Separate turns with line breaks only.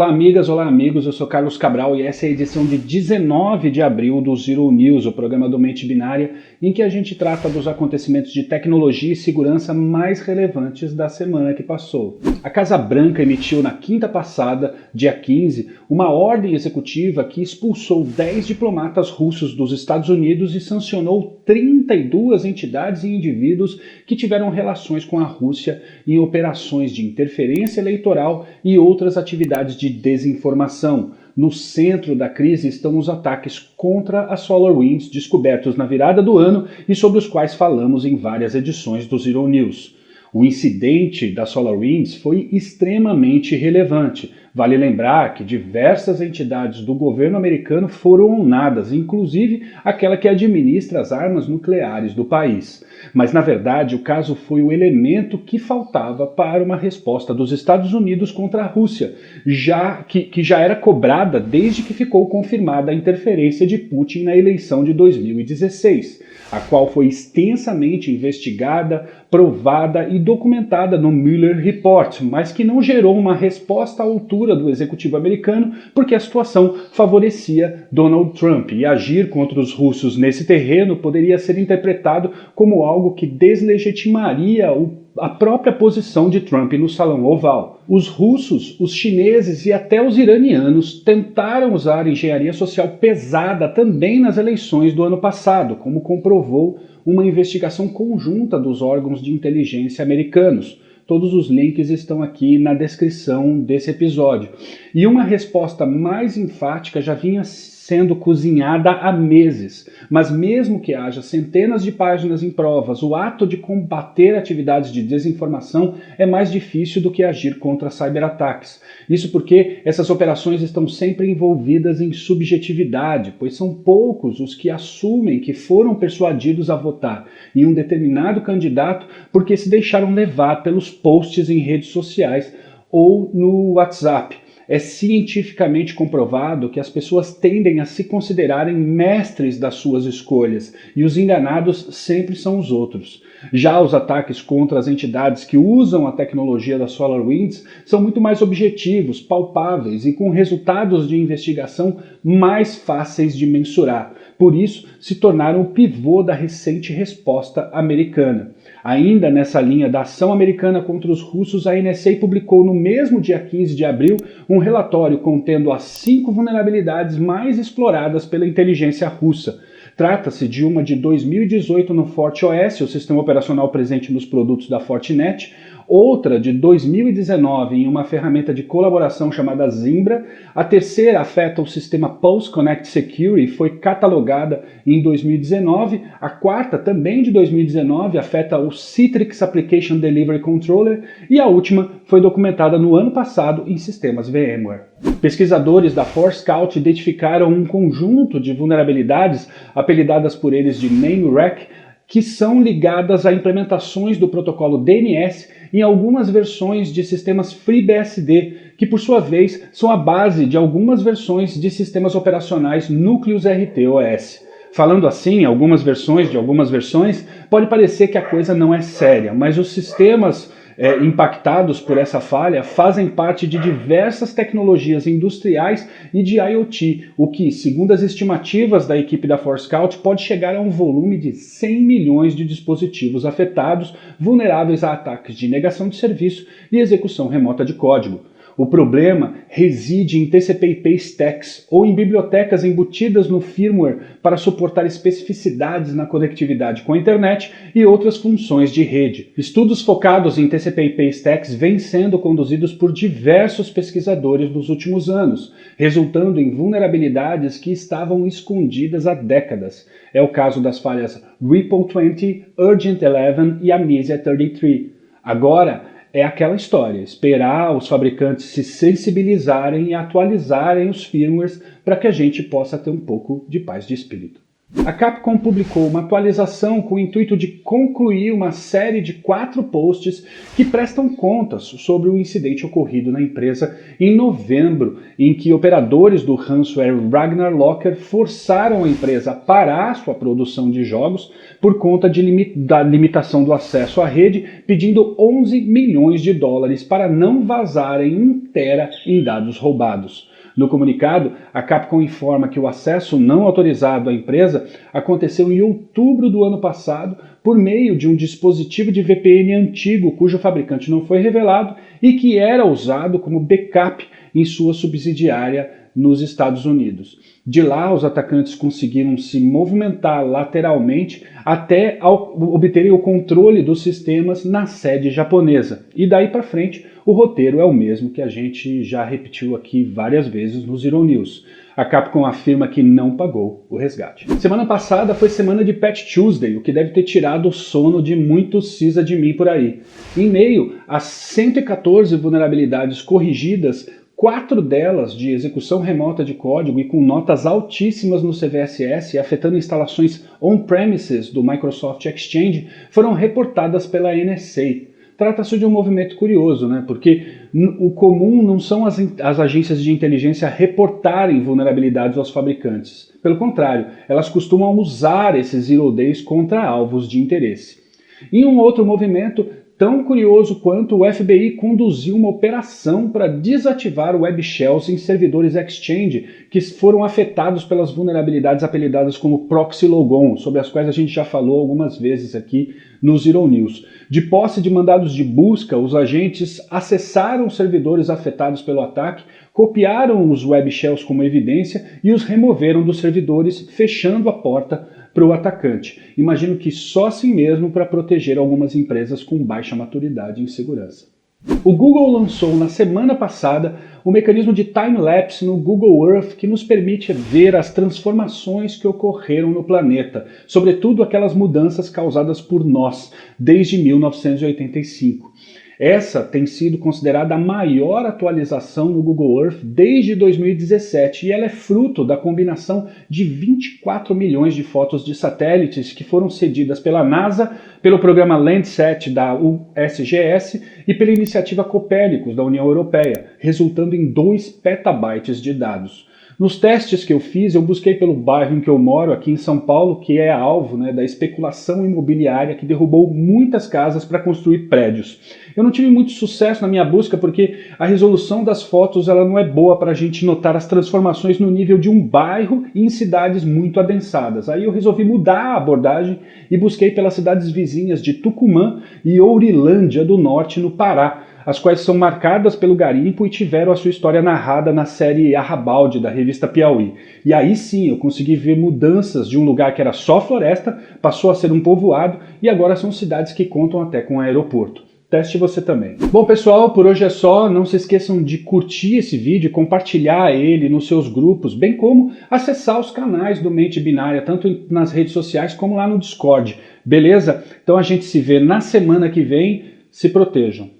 Olá amigas, olá amigos, eu sou Carlos Cabral e essa é a edição de 19 de abril do Zero News, o programa do Mente Binária, em que a gente trata dos acontecimentos de tecnologia e segurança mais relevantes da semana que passou. A Casa Branca emitiu na quinta passada, dia 15, uma ordem executiva que expulsou 10 diplomatas russos dos Estados Unidos e sancionou 32 entidades e indivíduos que tiveram relações com a Rússia em operações de interferência eleitoral e outras atividades de desinformação. No centro da crise estão os ataques contra a SolarWinds descobertos na virada do ano e sobre os quais falamos em várias edições do Zero News. O incidente da SolarWinds foi extremamente relevante. Vale lembrar que diversas entidades do governo americano foram unadas, inclusive aquela que administra as armas nucleares do país. Mas, na verdade, o caso foi o elemento que faltava para uma resposta dos Estados Unidos contra a Rússia, que já era cobrada desde que ficou confirmada a interferência de Putin na eleição de 2016, a qual foi extensamente investigada, provada e documentada no Mueller Report, mas que não gerou uma resposta à altura do executivo americano porque a situação favorecia Donald Trump e agir contra os russos nesse terreno poderia ser interpretado como algo que deslegitimaria a própria posição de Trump no Salão Oval. Os russos, os chineses e até os iranianos tentaram usar engenharia social pesada também nas eleições do ano passado, como comprovou uma investigação conjunta dos órgãos de inteligência americanos. Todos os links estão aqui na descrição desse episódio. E uma resposta mais enfática já vinha sendo cozinhada há meses. Mas mesmo que haja centenas de páginas em provas, o ato de combater atividades de desinformação é mais difícil do que agir contra cyberataques. Isso porque essas operações estão sempre envolvidas em subjetividade, pois são poucos os que assumem que foram persuadidos a votar em um determinado candidato porque se deixaram levar pelos posts em redes sociais ou no WhatsApp. É cientificamente comprovado que as pessoas tendem a se considerarem mestres das suas escolhas e os enganados sempre são os outros. Já os ataques contra as entidades que usam a tecnologia da SolarWinds são muito mais objetivos, palpáveis e com resultados de investigação mais fáceis de mensurar. Por isso, se tornaram o pivô da recente resposta americana. Ainda nessa linha da ação americana contra os russos, a NSA publicou no mesmo dia 15 de abril um relatório contendo as 5 vulnerabilidades mais exploradas pela inteligência russa. Trata-se de uma de 2018 no FortiOS, o sistema operacional presente nos produtos da Fortinet, outra de 2019 em uma ferramenta de colaboração chamada Zimbra, a terceira afeta o sistema Pulse Connect Secure e foi catalogada em 2019, a quarta, também de 2019, afeta o Citrix Application Delivery Controller e a última foi documentada no ano passado em sistemas VMware. Pesquisadores da Forescout identificaram um conjunto de vulnerabilidades, apelidadas por eles de NameWreck, que são ligadas a implementações do protocolo DNS em algumas versões de sistemas FreeBSD, que por sua vez são a base de algumas versões de sistemas operacionais Núcleos RTOS. Falando assim, algumas versões, pode parecer que a coisa não é séria, mas os sistemas impactados por essa falha fazem parte de diversas tecnologias industriais e de IoT, o que, segundo as estimativas da equipe da Forescout, pode chegar a um volume de 100 milhões de dispositivos afetados, vulneráveis a ataques de negação de serviço e execução remota de código. O problema reside em TCP/IP stacks ou em bibliotecas embutidas no firmware para suportar especificidades na conectividade com a internet e outras funções de rede. Estudos focados em TCP/IP stacks vêm sendo conduzidos por diversos pesquisadores nos últimos anos, resultando em vulnerabilidades que estavam escondidas há décadas. É o caso das falhas Ripple20, Urgent 11 e Amnesia 33. Agora, é aquela história, esperar os fabricantes se sensibilizarem e atualizarem os firmwares para que a gente possa ter um pouco de paz de espírito. A Capcom publicou uma atualização com o intuito de concluir uma série de 4 posts que prestam contas sobre o incidente ocorrido na empresa em novembro, em que operadores do ransomware Ragnar Locker forçaram a empresa a parar sua produção de jogos por conta da limitação do acesso à rede, pedindo 11 milhões de dólares para não vazarem 1 tera em dados roubados. No comunicado, a Capcom informa que o acesso não autorizado à empresa aconteceu em outubro do ano passado por meio de um dispositivo de VPN antigo cujo fabricante não foi revelado e que era usado como backup em sua subsidiária nos Estados Unidos. De lá, os atacantes conseguiram se movimentar lateralmente até obterem o controle dos sistemas na sede japonesa. E daí para frente, o roteiro é o mesmo que a gente já repetiu aqui várias vezes no Zero News. A Capcom afirma que não pagou o resgate. Semana passada foi semana de Patch Tuesday, o que deve ter tirado o sono de muitos sysadmin por aí. Em meio a 114 vulnerabilidades corrigidas, 4 delas de execução remota de código e com notas altíssimas no CVSS, afetando instalações on-premises do Microsoft Exchange, foram reportadas pela NSA. Trata-se de um movimento curioso, né? Porque o comum não são as agências de inteligência reportarem vulnerabilidades aos fabricantes. Pelo contrário, elas costumam usar esses zero days contra alvos de interesse. Em um outro movimento, tão curioso quanto, o FBI conduziu uma operação para desativar web shells em servidores Exchange que foram afetados pelas vulnerabilidades apelidadas como Proxy Logon, sobre as quais a gente já falou algumas vezes aqui no Zero News. De posse de mandados de busca, os agentes acessaram os servidores afetados pelo ataque, copiaram os web shells como evidência e os removeram dos servidores, fechando a porta para o atacante. Imagino que só assim mesmo para proteger algumas empresas com baixa maturidade em segurança. O Google lançou na semana passada o mecanismo de time-lapse no Google Earth que nos permite ver as transformações que ocorreram no planeta, sobretudo aquelas mudanças causadas por nós desde 1985. Essa tem sido considerada a maior atualização no Google Earth desde 2017 e ela é fruto da combinação de 24 milhões de fotos de satélites que foram cedidas pela NASA, pelo programa Landsat da USGS e pela iniciativa Copérnicos da União Europeia, resultando em 2 petabytes de dados. Nos testes que eu fiz, eu busquei pelo bairro em que eu moro, aqui em São Paulo, que é alvo, da especulação imobiliária que derrubou muitas casas para construir prédios. Eu não tive muito sucesso na minha busca porque a resolução das fotos ela não é boa para a gente notar as transformações no nível de um bairro e em cidades muito adensadas. Aí eu resolvi mudar a abordagem e busquei pelas cidades vizinhas de Tucumã e Ourilândia do Norte, no Pará, as quais são marcadas pelo garimpo e tiveram a sua história narrada na série Arrabalde, da revista Piauí. E aí sim eu consegui ver mudanças de um lugar que era só floresta, passou a ser um povoado e agora são cidades que contam até com aeroporto. Teste você também. Bom pessoal, por hoje é só. Não se esqueçam de curtir esse vídeo, compartilhar ele nos seus grupos, bem como acessar os canais do Mente Binária, tanto nas redes sociais como lá no Discord. Beleza? Então a gente se vê na semana que vem. Se protejam.